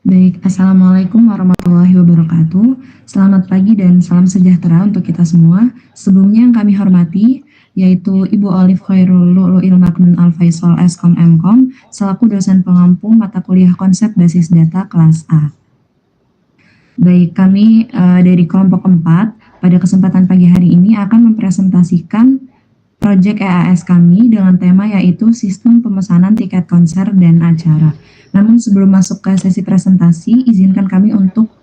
Baik, Assalamualaikum warahmatullahi wabarakatuh. Selamat pagi dan salam sejahtera untuk kita semua. Sebelumnya yang kami hormati, yaitu Ibu Olive Khairul Lu'lu'il Maknun Al-Faisal Eskom Mkom, selaku dosen pengampu mata kuliah konsep basis data kelas A. Baik, kami dari kelompok 4, pada kesempatan pagi hari ini akan mempresentasikan proyek EAS kami dengan tema yaitu sistem pemesanan tiket konser dan acara. Namun sebelum masuk ke sesi presentasi, izinkan kami untuk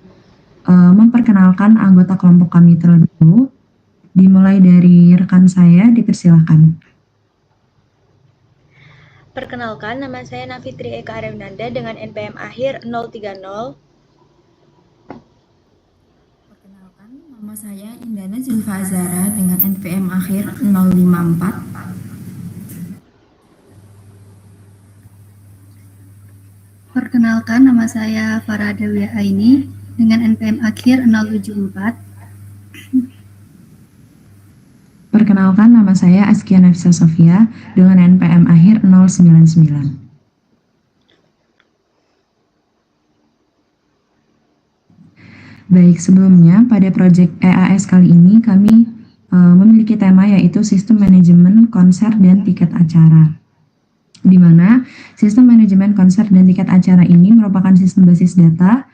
memperkenalkan anggota kelompok kami terlebih dahulu. Dimulai dari rekan saya, dipersilahkan. Perkenalkan, nama saya Nafitri Eka Aryananda dengan NPM akhir 030. Perkenalkan, nama saya Indana Zulfa Azara dengan NPM akhir 054. Perkenalkan, nama saya Farah Dewi Aini dengan NPM akhir 074. Perkenalkan, nama saya Askia Nafisa Sofia dengan NPM akhir 099. Baik, sebelumnya pada proyek EAS kali ini kami memiliki tema yaitu sistem manajemen konser dan tiket acara. Di mana sistem manajemen konser dan tiket acara ini merupakan sistem basis data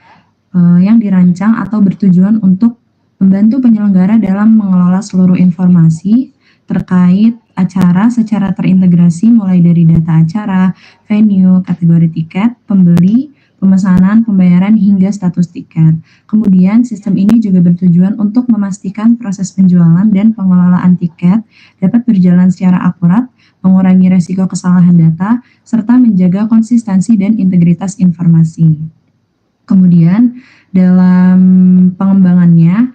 yang dirancang atau bertujuan untuk membantu penyelenggara dalam mengelola seluruh informasi terkait acara secara terintegrasi mulai dari data acara, venue, kategori tiket, pembeli, pemesanan, pembayaran, hingga status tiket. Kemudian sistem ini juga bertujuan untuk memastikan proses penjualan dan pengelolaan tiket dapat berjalan secara akurat, mengurangi resiko kesalahan data, serta menjaga konsistensi dan integritas informasi. Kemudian dalam pengembangannya,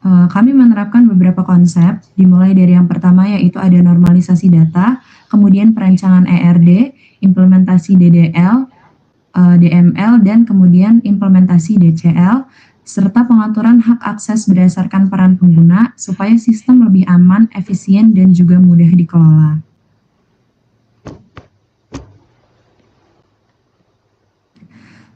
kami menerapkan beberapa konsep, dimulai dari yang pertama yaitu ada normalisasi data, kemudian perancangan ERD, implementasi DDL, DML, dan kemudian implementasi DCL, serta pengaturan hak akses berdasarkan peran pengguna supaya sistem lebih aman, efisien, dan juga mudah dikelola.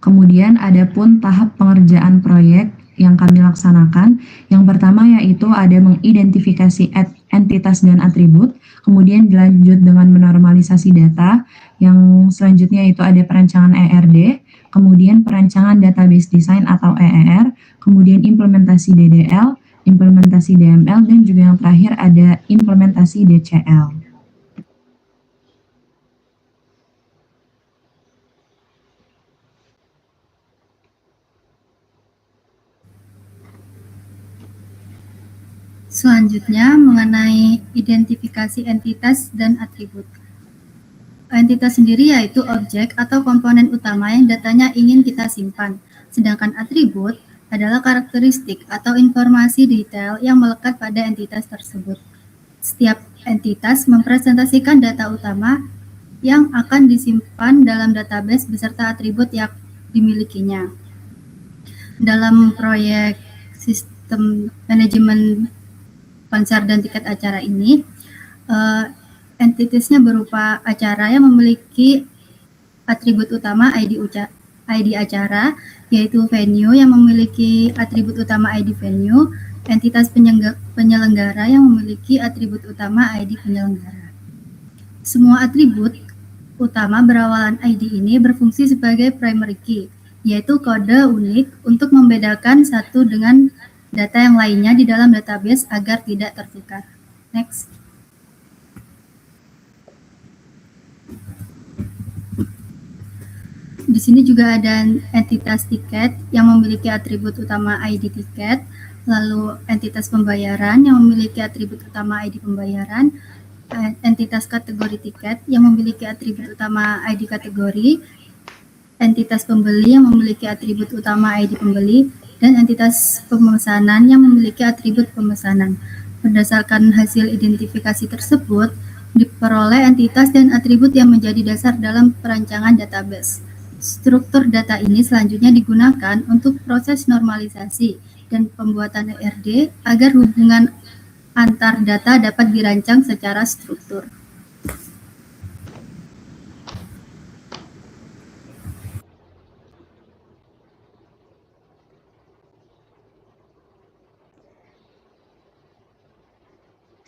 Kemudian ada pun tahap pengerjaan proyek yang kami laksanakan. Yang pertama yaitu ada mengidentifikasi entitas dan atribut, kemudian dilanjut dengan menormalisasi data, yang selanjutnya itu ada perancangan ERD, kemudian perancangan database design atau EER, kemudian implementasi DDL, implementasi DML, dan juga yang terakhir ada implementasi DCL. Selanjutnya mengenai identifikasi entitas dan atribut. Entitas sendiri yaitu objek atau komponen utama yang datanya ingin kita simpan, sedangkan atribut adalah karakteristik atau informasi detail yang melekat pada entitas tersebut. Setiap entitas mempresentasikan data utama yang akan disimpan dalam database beserta atribut yang dimilikinya. Dalam proyek sistem manajemen konser dan tiket acara ini, entitasnya berupa acara yang memiliki atribut utama ID acara, yaitu venue yang memiliki atribut utama ID venue, entitas penyelenggara yang memiliki atribut utama ID penyelenggara. Semua atribut utama berawalan ID ini berfungsi sebagai primary key, yaitu kode unik untuk membedakan satu dengan data yang lainnya di dalam database agar tidak tertukar. Next. Di sini juga ada entitas tiket yang memiliki atribut utama ID tiket, lalu entitas pembayaran yang memiliki atribut utama ID pembayaran, entitas kategori tiket yang memiliki atribut utama ID kategori, entitas pembeli yang memiliki atribut utama ID pembeli, dan entitas pemesanan yang memiliki atribut pemesanan. Berdasarkan hasil identifikasi tersebut, diperoleh entitas dan atribut yang menjadi dasar dalam perancangan database. Struktur data ini selanjutnya digunakan untuk proses normalisasi dan pembuatan ERD agar hubungan antar data dapat dirancang secara struktur.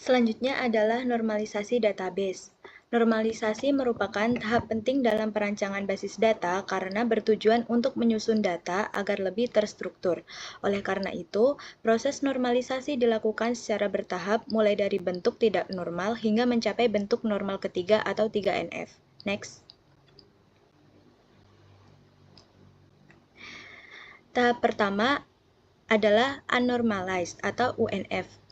Selanjutnya adalah normalisasi database. Normalisasi merupakan tahap penting dalam perancangan basis data karena bertujuan untuk menyusun data agar lebih terstruktur. Oleh karena itu, proses normalisasi dilakukan secara bertahap mulai dari bentuk tidak normal hingga mencapai bentuk normal ketiga atau 3NF. Next. Tahap pertama adalah unnormalized atau UNF.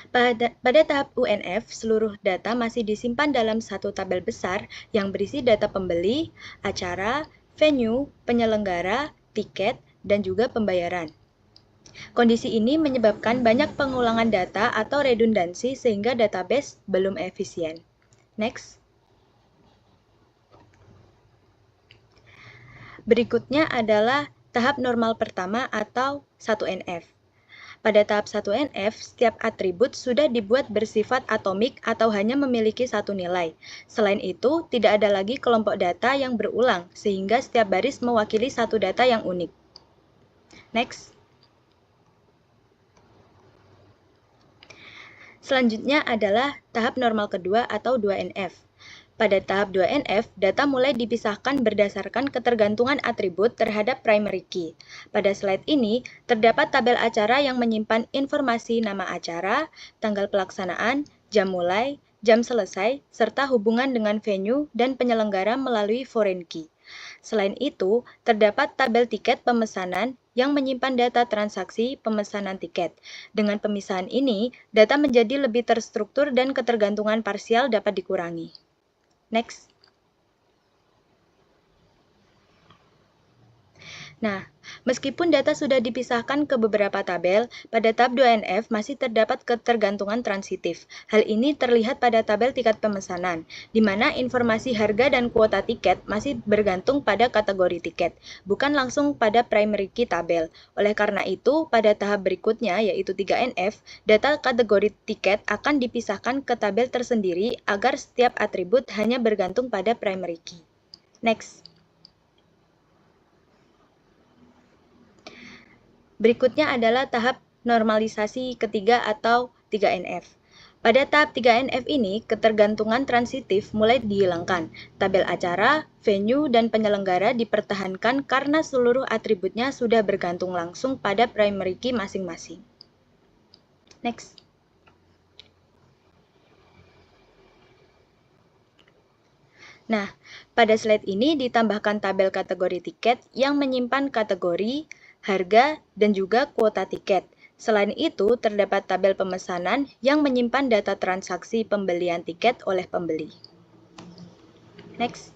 Pada tahap UNF, seluruh data masih disimpan dalam satu tabel besar yang berisi data pembeli, acara, venue, penyelenggara, tiket, dan juga pembayaran. Kondisi ini menyebabkan banyak pengulangan data atau redundansi sehingga database belum efisien. Next. Berikutnya adalah tahap normal pertama atau 1NF. Pada tahap 1NF, setiap atribut sudah dibuat bersifat atomik atau hanya memiliki satu nilai. Selain itu, tidak ada lagi kelompok data yang berulang, sehingga setiap baris mewakili satu data yang unik. Next. Selanjutnya adalah tahap normal kedua atau 2NF. Pada tahap 2NF, data mulai dipisahkan berdasarkan ketergantungan atribut terhadap primary key. Pada slide ini, terdapat tabel acara yang menyimpan informasi nama acara, tanggal pelaksanaan, jam mulai, jam selesai, serta hubungan dengan venue dan penyelenggara melalui foreign key. Selain itu, terdapat tabel tiket pemesanan yang menyimpan data transaksi pemesanan tiket. Dengan pemisahan ini, data menjadi lebih terstruktur dan ketergantungan parsial dapat dikurangi. Next. Nah, meskipun data sudah dipisahkan ke beberapa tabel, pada tahap 2NF masih terdapat ketergantungan transitif. Hal ini terlihat pada tabel tiket pemesanan, di mana informasi harga dan kuota tiket masih bergantung pada kategori tiket, bukan langsung pada primary key tabel. Oleh karena itu, pada tahap berikutnya, yaitu 3NF, data kategori tiket akan dipisahkan ke tabel tersendiri agar setiap atribut hanya bergantung pada primary key. Next. Berikutnya adalah tahap normalisasi ketiga atau 3NF. Pada tahap 3NF ini, ketergantungan transitif mulai dihilangkan. Tabel acara, venue, dan penyelenggara dipertahankan karena seluruh atributnya sudah bergantung langsung pada primary key masing-masing. Next. Nah, pada slide ini ditambahkan tabel kategori tiket yang menyimpan kategori, harga, dan juga kuota tiket. Selain itu, terdapat tabel pemesanan yang menyimpan data transaksi pembelian tiket oleh pembeli. Next.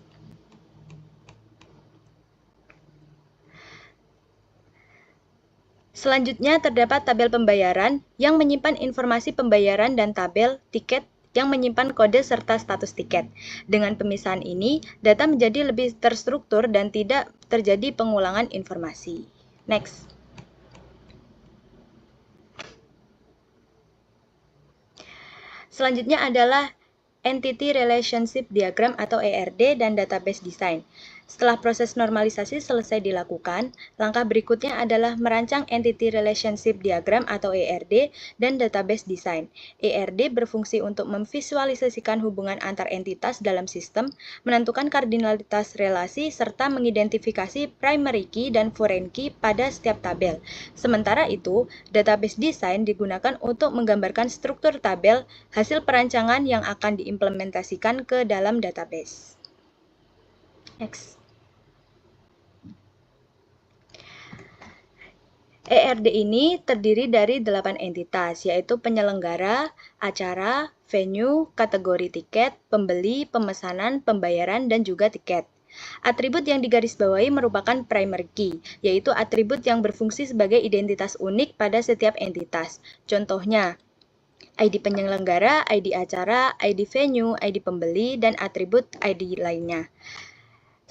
Selanjutnya, terdapat tabel pembayaran yang menyimpan informasi pembayaran dan tabel tiket yang menyimpan kode serta status tiket. Dengan pemisahan ini, data menjadi lebih terstruktur dan tidak terjadi pengulangan informasi. Next. Selanjutnya adalah Entity Relationship Diagram atau ERD dan Database Design. Setelah proses normalisasi selesai dilakukan, langkah berikutnya adalah merancang Entity Relationship Diagram atau ERD dan Database Design. ERD berfungsi untuk memvisualisasikan hubungan antar entitas dalam sistem, menentukan kardinalitas relasi, serta mengidentifikasi primary key dan foreign key pada setiap tabel. Sementara itu, Database Design digunakan untuk menggambarkan struktur tabel hasil perancangan yang akan diimplementasikan ke dalam database. Next. ERD ini terdiri dari 8 entitas, yaitu penyelenggara, acara, venue, kategori tiket, pembeli, pemesanan, pembayaran, dan juga tiket. Atribut yang digarisbawahi merupakan primary key, yaitu atribut yang berfungsi sebagai identitas unik pada setiap entitas. Contohnya, ID penyelenggara, ID acara, ID venue, ID pembeli, dan atribut ID lainnya.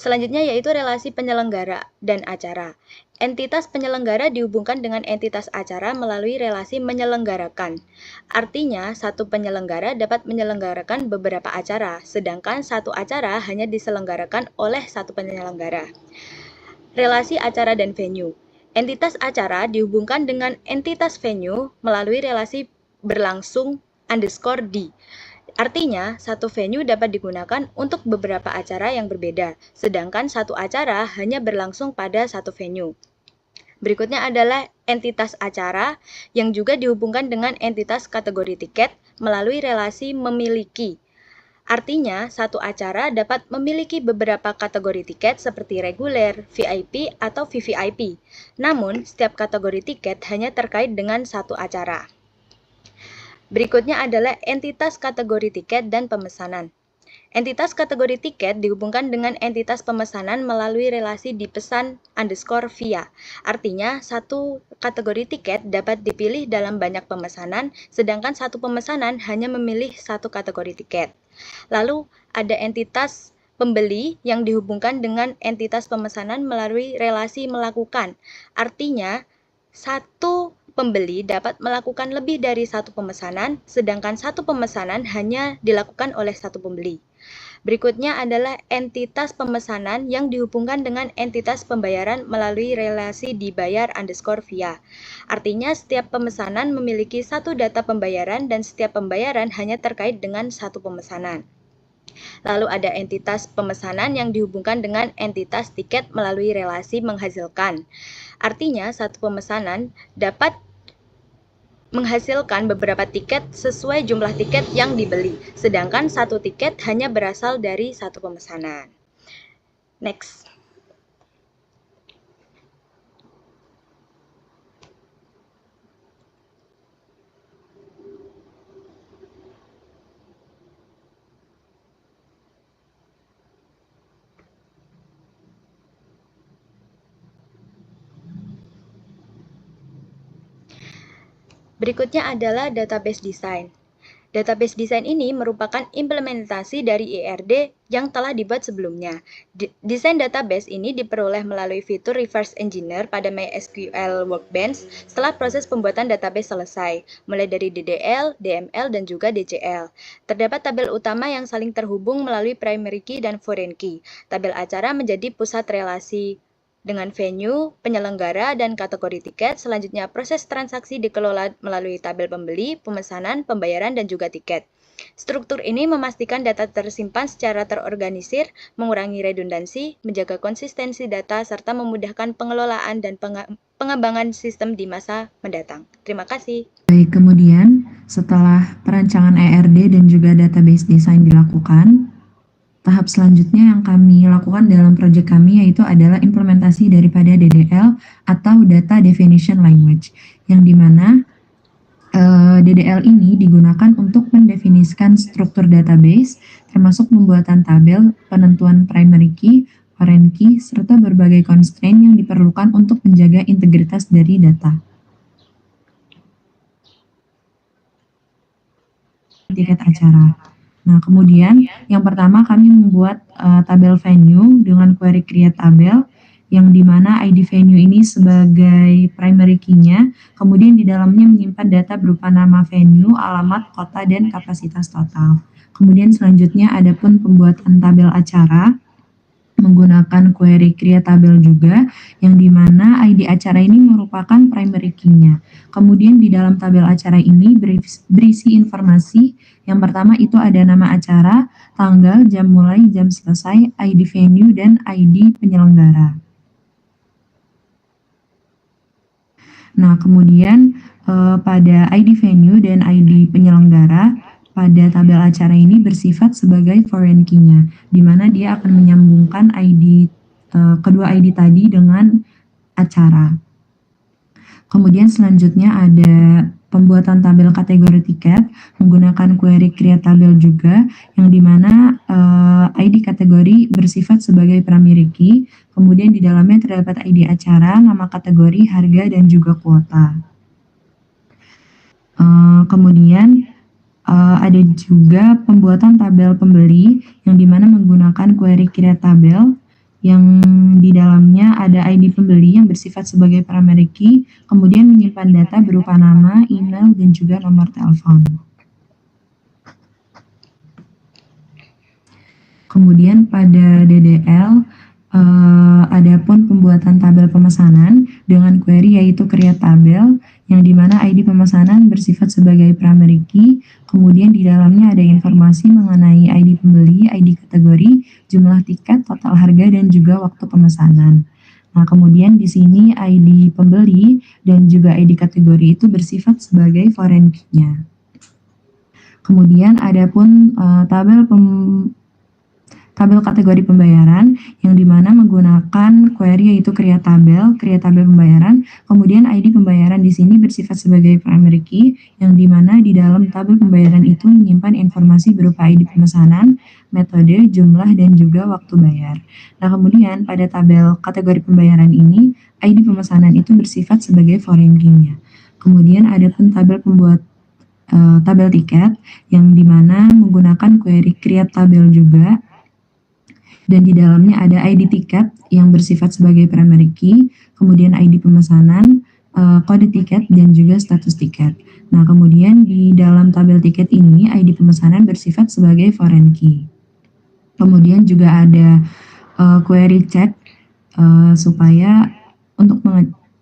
Selanjutnya yaitu relasi penyelenggara dan acara. Entitas penyelenggara dihubungkan dengan entitas acara melalui relasi menyelenggarakan. Artinya, satu penyelenggara dapat menyelenggarakan beberapa acara, sedangkan satu acara hanya diselenggarakan oleh satu penyelenggara. Relasi acara dan venue. Entitas acara dihubungkan dengan entitas venue melalui relasi berlangsung _d. Artinya, satu venue dapat digunakan untuk beberapa acara yang berbeda, sedangkan satu acara hanya berlangsung pada satu venue. Berikutnya adalah entitas acara yang juga dihubungkan dengan entitas kategori tiket melalui relasi memiliki. Artinya, satu acara dapat memiliki beberapa kategori tiket seperti reguler, VIP, atau VVIP. Namun, setiap kategori tiket hanya terkait dengan satu acara. Berikutnya adalah entitas kategori tiket dan pemesanan. Entitas kategori tiket dihubungkan dengan entitas pemesanan melalui relasi dipesan _via. Artinya, satu kategori tiket dapat dipilih dalam banyak pemesanan, sedangkan satu pemesanan hanya memilih satu kategori tiket. Lalu, ada entitas pembeli yang dihubungkan dengan entitas pemesanan melalui relasi melakukan. Artinya, satu pembeli dapat melakukan lebih dari satu pemesanan, sedangkan satu pemesanan hanya dilakukan oleh satu pembeli. Berikutnya adalah entitas pemesanan yang dihubungkan dengan entitas pembayaran melalui relasi dibayar _via. Artinya, setiap pemesanan memiliki satu data pembayaran dan setiap pembayaran hanya terkait dengan satu pemesanan. Lalu ada entitas pemesanan yang dihubungkan dengan entitas tiket melalui relasi menghasilkan. Artinya, satu pemesanan dapat menghasilkan beberapa tiket sesuai jumlah tiket yang dibeli, sedangkan satu tiket hanya berasal dari satu pemesanan. Next. Berikutnya adalah database design. Database design ini merupakan implementasi dari IRD yang telah dibuat sebelumnya. Desain database ini diperoleh melalui fitur reverse engineer pada MySQL Workbench setelah proses pembuatan database selesai, mulai dari DDL, DML, dan juga DCL. Terdapat tabel utama yang saling terhubung melalui primary key dan foreign key. Tabel acara menjadi pusat relasi dengan venue, penyelenggara, dan kategori tiket. Selanjutnya, proses transaksi dikelola melalui tabel pembeli, pemesanan, pembayaran, dan juga tiket. Struktur ini memastikan data tersimpan secara terorganisir, mengurangi redundansi, menjaga konsistensi data, serta memudahkan pengelolaan dan pengembangan sistem di masa mendatang. Terima kasih. Baik, kemudian setelah perancangan ERD dan juga database design dilakukan, tahap selanjutnya yang kami lakukan dalam proyek kami yaitu adalah implementasi daripada DDL atau Data Definition Language, yang dimana DDL ini digunakan untuk mendefinisikan struktur database, termasuk pembuatan tabel, penentuan primary key, foreign key, serta berbagai constraint yang diperlukan untuk menjaga integritas dari data. Tiket acara. Nah, kemudian yang pertama kami membuat tabel venue dengan query create tabel, yang dimana ID venue ini sebagai primary key-nya, kemudian di dalamnya menyimpan data berupa nama venue, alamat, kota, dan kapasitas total. Kemudian selanjutnya ada pun pembuatan tabel acara menggunakan query create tabel juga, yang dimana ID acara ini merupakan primary key-nya. Kemudian di dalam tabel acara ini berisi informasi. Yang pertama itu ada nama acara, tanggal, jam mulai, jam selesai, ID venue, dan ID penyelenggara. Nah, kemudian pada ID venue dan ID penyelenggara, pada tabel acara ini bersifat sebagai foreign key-nya, di mana dia akan menyambungkan ID kedua ID tadi dengan acara. Kemudian selanjutnya ada pembuatan tabel kategori tiket menggunakan query create tabel juga, yang dimana ID kategori bersifat sebagai primary key, kemudian di dalamnya terdapat ID acara, nama kategori, harga, dan juga kuota. Kemudian ada juga pembuatan tabel pembeli, yang dimana menggunakan query create tabel, yang di dalamnya ada ID pembeli yang bersifat sebagai primary key, kemudian menyimpan data berupa nama, email, dan juga nomor telepon. Kemudian pada DDL, ada pun pembuatan tabel pemesanan dengan query yaitu create tabel, yang dimana ID pemesanan bersifat sebagai primary key, kemudian di dalamnya ada informasi mengenai ID pembeli, ID kategori, jumlah tiket, total harga, dan juga waktu pemesanan. Nah, kemudian di sini ID pembeli dan juga ID kategori itu bersifat sebagai foreign key-nya. Kemudian ada pun tabel kategori pembayaran yang dimana menggunakan query yaitu create tabel pembayaran. Kemudian ID pembayaran di sini bersifat sebagai primary key yang dimana di dalam tabel pembayaran itu menyimpan informasi berupa ID pemesanan, metode, jumlah, dan juga waktu bayar. Nah, kemudian pada tabel kategori pembayaran ini ID pemesanan itu bersifat sebagai foreign key-nya. Kemudian ada pun tabel tiket yang dimana menggunakan query create tabel juga, dan di dalamnya ada ID tiket yang bersifat sebagai primary key, kemudian ID pemesanan, kode tiket, dan juga status tiket. Nah, kemudian di dalam tabel tiket ini ID pemesanan bersifat sebagai foreign key. Kemudian juga ada query check supaya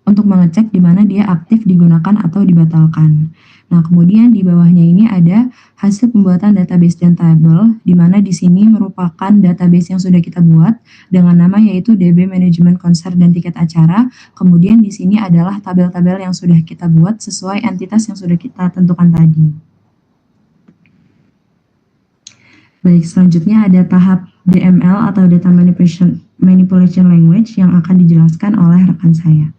untuk mengecek di mana dia aktif digunakan atau dibatalkan. Nah, kemudian di bawahnya ini ada hasil pembuatan database dan tabel, di mana di sini merupakan database yang sudah kita buat dengan nama yaitu DB Manajemen Konser dan Tiket Acara. Kemudian di sini adalah tabel-tabel yang sudah kita buat sesuai entitas yang sudah kita tentukan tadi. Baik, selanjutnya ada tahap DML atau Data Manipulation Language yang akan dijelaskan oleh rekan saya.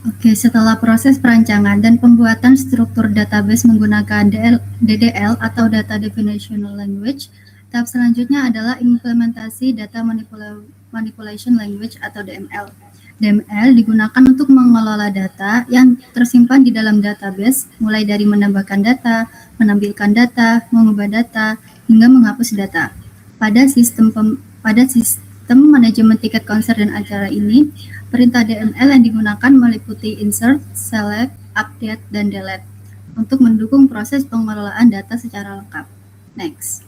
Oke, setelah proses perancangan dan pembuatan struktur database menggunakan DDL atau Data Definitional Language, tahap selanjutnya adalah implementasi Data Manipulation Language atau DML. DML digunakan untuk mengelola data yang tersimpan di dalam database, mulai dari menambahkan data, menampilkan data, mengubah data, hingga menghapus data. Pada sistem manajemen tiket konser dan acara ini, perintah DML yang digunakan meliputi insert, select, update, dan delete untuk mendukung proses pengelolaan data secara lengkap. Next.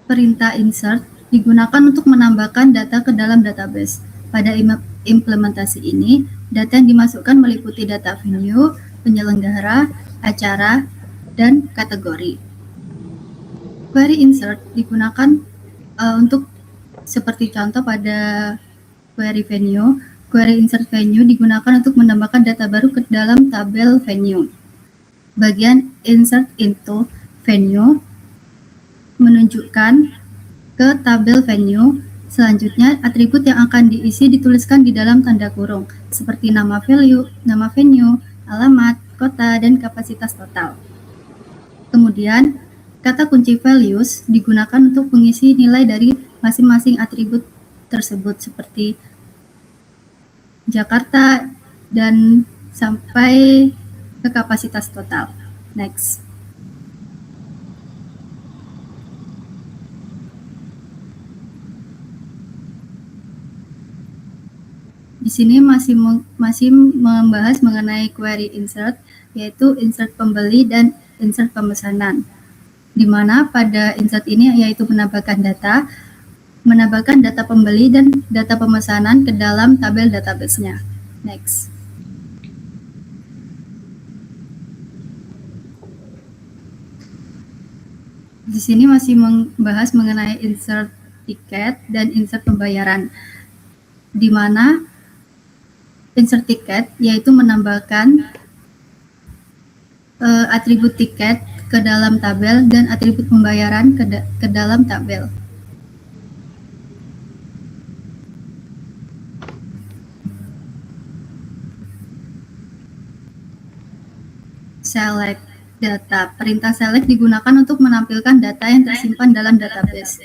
Perintah insert digunakan untuk menambahkan data ke dalam database. Pada implementasi ini, data yang dimasukkan meliputi data venue, penyelenggara, acara, dan kategori. Query insert digunakan untuk seperti contoh pada query venue. Query insert venue digunakan untuk menambahkan data baru ke dalam tabel venue. Bagian insert into venue menunjukkan ke tabel venue. Selanjutnya, atribut yang akan diisi dituliskan di dalam tanda kurung, seperti nama venue, alamat, kota, dan kapasitas total. Kemudian, kata kunci values digunakan untuk mengisi nilai dari masing-masing atribut tersebut, seperti Jakarta dan sampai ke kapasitas total. Next. Di sini masih membahas mengenai query insert, yaitu insert pembeli dan insert pemesanan. Di mana pada insert ini yaitu menambahkan data pembeli dan data pemesanan ke dalam tabel database-nya. Next. Di sini masih membahas mengenai insert tiket dan insert pembayaran, di mana insert tiket yaitu menambahkan atribut tiket ke dalam tabel dan atribut pembayaran ke dalam tabel. Select data. Perintah select digunakan untuk menampilkan data yang tersimpan dalam database.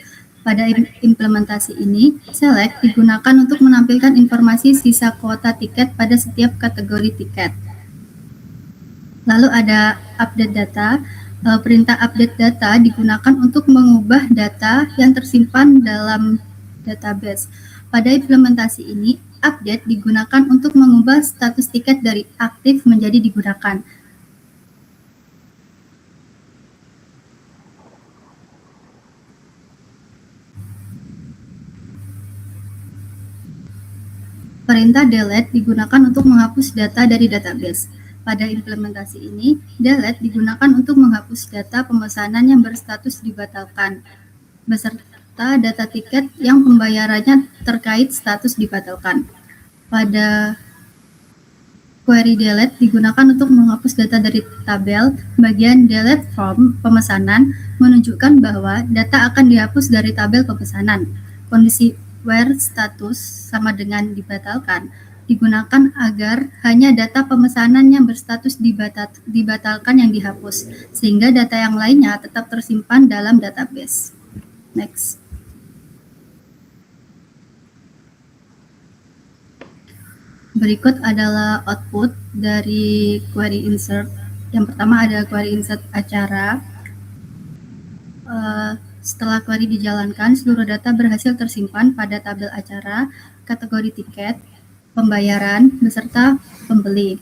Pada implementasi ini, select digunakan untuk menampilkan informasi sisa kuota tiket pada setiap kategori tiket. Lalu ada update data. Perintah update data digunakan untuk mengubah data yang tersimpan dalam database. Pada implementasi ini, update digunakan untuk mengubah status tiket dari aktif menjadi digunakan. perintah delete digunakan untuk menghapus data dari database. Pada implementasi ini, delete digunakan untuk menghapus data pemesanan yang berstatus dibatalkan, beserta data tiket yang pembayarannya terkait status dibatalkan. Pada query delete digunakan untuk menghapus data dari tabel. Bagian delete from pemesanan menunjukkan bahwa data akan dihapus dari tabel pemesanan. Kondisi where status sama dengan dibatalkan digunakan agar hanya data pemesanan yang berstatus dibatalkan yang dihapus, sehingga data yang lainnya tetap tersimpan dalam database. Next. Berikut adalah output dari query insert. Yang pertama ada query insert acara. Setelah query dijalankan, seluruh data berhasil tersimpan pada tabel acara, kategori tiket, pembayaran, beserta pembeli.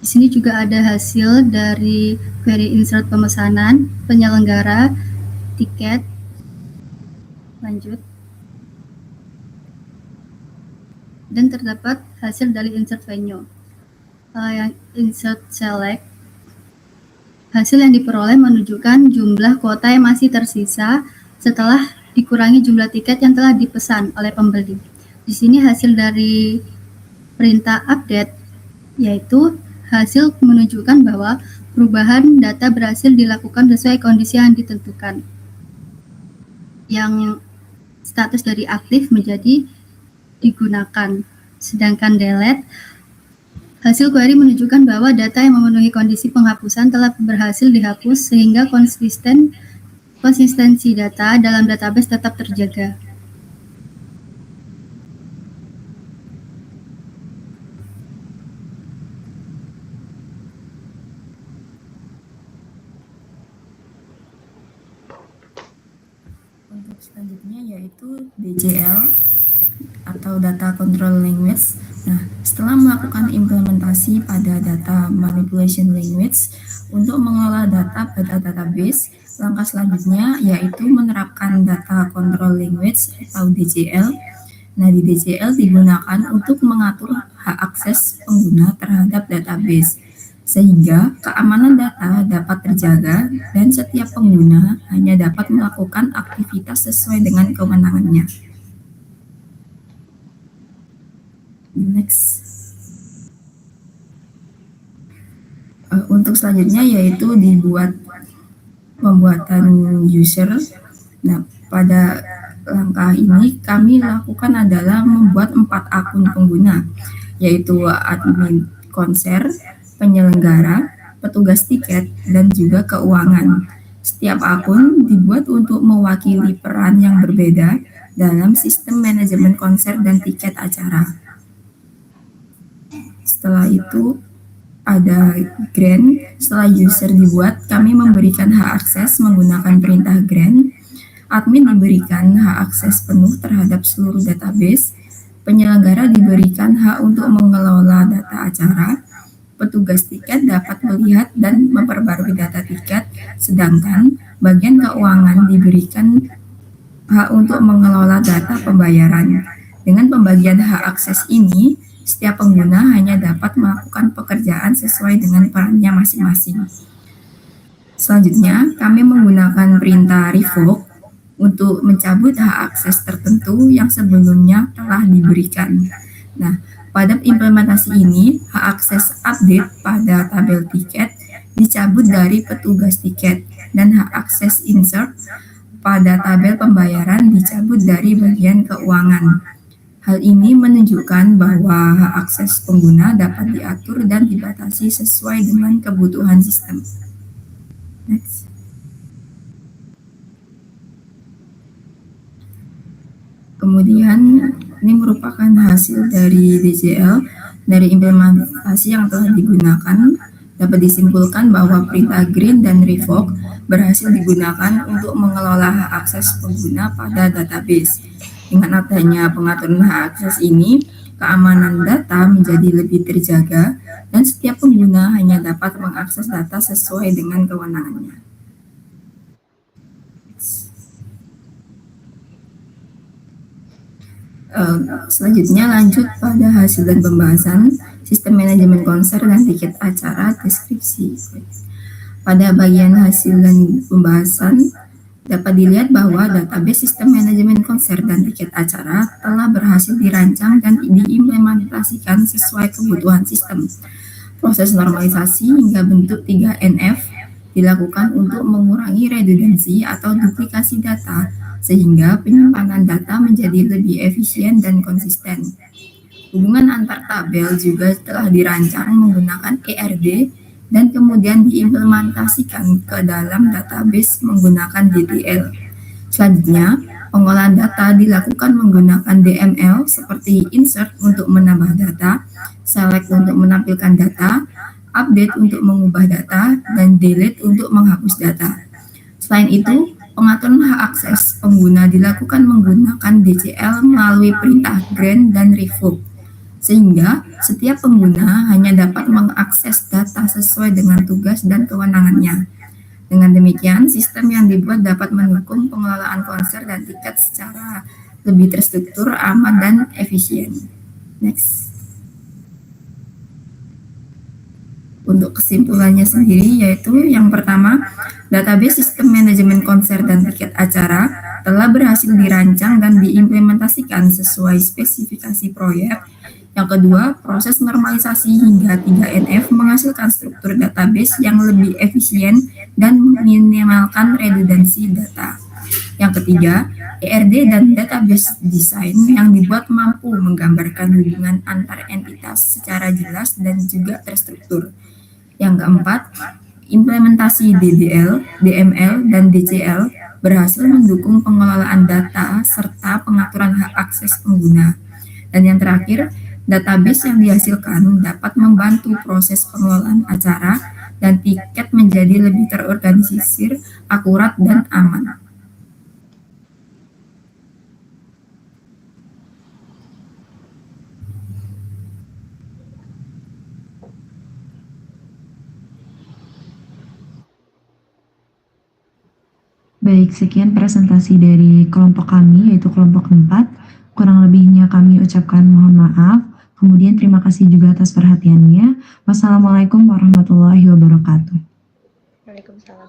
Di sini juga ada hasil dari query insert pemesanan, penyelenggara, tiket. Lanjut. Dan terdapat hasil dari insert venue. Yang insert select, hasil yang diperoleh menunjukkan jumlah kuota yang masih tersisa setelah dikurangi jumlah tiket yang telah dipesan oleh pembeli. Di sini hasil dari perintah update, yaitu hasil menunjukkan bahwa perubahan data berhasil dilakukan sesuai kondisi yang ditentukan. Yang status dari aktif menjadi digunakan. Sedangkan delete, hasil query menunjukkan bahwa data yang memenuhi kondisi penghapusan telah berhasil dihapus sehingga konsistensi data dalam database tetap terjaga. Untuk selanjutnya yaitu DCL atau Data Control Language. Nah, setelah melakukan implementasi pada Data Manipulation Language untuk mengelola data pada database, langkah selanjutnya yaitu menerapkan Data Control Language atau DCL. Nah, di DCL digunakan untuk mengatur hak akses pengguna terhadap database, sehingga keamanan data dapat terjaga dan setiap pengguna hanya dapat melakukan aktivitas sesuai dengan kewenangannya. Next. Untuk selanjutnya yaitu pembuatan user. Nah, pada langkah ini kami lakukan adalah membuat 4 akun pengguna, yaitu admin konser, penyelenggara, petugas tiket, dan juga keuangan. Setiap akun dibuat untuk mewakili peran yang berbeda dalam sistem manajemen konser dan tiket acara. Setelah itu ada grant. Setelah user dibuat, kami memberikan hak akses menggunakan perintah grant. Admin diberikan hak akses penuh terhadap seluruh database. Penyelenggara diberikan hak untuk mengelola data acara. Petugas tiket dapat melihat dan memperbarui data tiket, sedangkan bagian keuangan diberikan hak untuk mengelola data pembayaran. Dengan pembagian hak akses ini, setiap pengguna hanya dapat melakukan pekerjaan sesuai dengan perannya masing-masing. Selanjutnya, kami menggunakan perintah revoke untuk mencabut hak akses tertentu yang sebelumnya telah diberikan. Nah, pada implementasi ini, hak akses update pada tabel tiket dicabut dari petugas tiket, dan hak akses insert pada tabel pembayaran dicabut dari bagian keuangan. Hal ini menunjukkan bahwa hak akses pengguna dapat diatur dan dibatasi sesuai dengan kebutuhan sistem. Next. Kemudian, ini merupakan hasil dari DCL. Dari implementasi yang telah digunakan, dapat disimpulkan bahwa perintah grant dan revoke berhasil digunakan untuk mengelola hak akses pengguna pada database. Dengan adanya pengaturan hak akses ini, keamanan data menjadi lebih terjaga dan setiap pengguna hanya dapat mengakses data sesuai dengan kewenangannya. Selanjutnya lanjut pada hasil dan pembahasan sistem manajemen konser dan tiket acara deskripsi. Pada bagian hasil dan pembahasan dapat dilihat bahwa database sistem manajemen konser dan tiket acara telah berhasil dirancang dan diimplementasikan sesuai kebutuhan sistem. Proses normalisasi hingga bentuk 3NF dilakukan untuk mengurangi redundansi atau duplikasi data sehingga penyimpanan data menjadi lebih efisien dan konsisten. Hubungan antar tabel juga telah dirancang menggunakan ERD dan kemudian diimplementasikan ke dalam database menggunakan DTL. Selanjutnya, pengolahan data dilakukan menggunakan DML seperti insert untuk menambah data, select untuk menampilkan data, update untuk mengubah data, dan delete untuk menghapus data. Selain itu, pengaturan hak akses pengguna dilakukan menggunakan DCL melalui perintah grant dan revoke, sehingga setiap pengguna hanya dapat mengakses data sesuai dengan tugas dan kewenangannya. Dengan demikian, sistem yang dibuat dapat mendukung pengelolaan konser dan tiket secara lebih terstruktur, aman, dan efisien. Next. Untuk kesimpulannya sendiri yaitu yang pertama, database sistem manajemen konser dan tiket acara telah berhasil dirancang dan diimplementasikan sesuai spesifikasi proyek. Yang kedua, proses normalisasi hingga 3NF menghasilkan struktur database yang lebih efisien dan meminimalkan redundansi data. Yang ketiga, ERD dan database design yang dibuat mampu menggambarkan hubungan antar entitas secara jelas dan juga terstruktur. Yang keempat, implementasi DDL, DML, dan DCL berhasil mendukung pengelolaan data serta pengaturan hak akses pengguna. Dan yang terakhir, database yang dihasilkan dapat membantu proses pengelolaan acara dan tiket menjadi lebih terorganisir, akurat, dan aman. Baik, sekian presentasi dari kelompok kami, yaitu kelompok 4. Kurang lebihnya kami ucapkan mohon maaf. Kemudian terima kasih juga atas perhatiannya. Wassalamualaikum warahmatullahi wabarakatuh. Waalaikumsalam.